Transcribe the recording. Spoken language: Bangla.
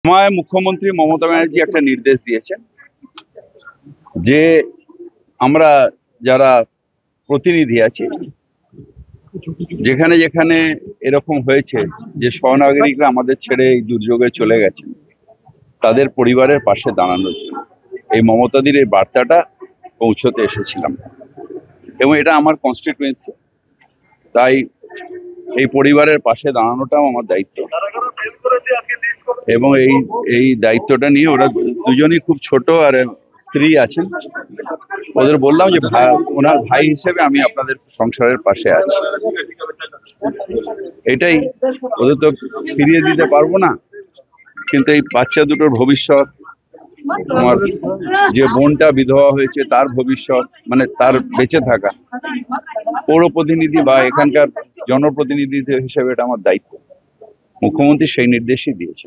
আমায় মুখ্যমন্ত্রী মমতা ব্যানার্জি একটা নির্দেশ দিয়েছেন যে আমরা যারা প্রতিনিধি আছি, যেখানে যেখানে এরকম হয়েছে যে সহনাগরিকরা আমাদের ছেড়ে এই দুর্যোগে চলে গেছে, তাদের পরিবারের পাশে দাঁড়ানোর জন্য এই মমতাদির এই বার্তাটা পৌঁছতে এসেছিলাম। এবং এটা আমার কনস্টিটুয়েন্সি, তাই এই পরিবারের পাশে দাঁড়ানোটাও আমার দায়িত্ব। এবং এই দায়িত্বটা নিয়ে ওরা দুজনই খুব ছোট, আর স্ত্রী আছেন। ওদের বললাম যে ওনার ভাই হিসেবে আমি আপনাদের সংসারের পাশে আছি। এটাই, ওদের তো ফিরিয়ে দিতে পারবো না, কিন্তু এই বাচ্চা দুটোর ভবিষ্যৎ, আমার যে বোনটা বিধবা হয়েছে তার ভবিষ্যৎ, মানে তার বেঁচে থাকা, পৌর প্রতিনিধি বা এখানকার জনপ্রতিনিধি হিসেবে এটা আমার দায়িত্ব। মুখ্যমন্ত্রী সেই নির্দেশই দিয়েছে।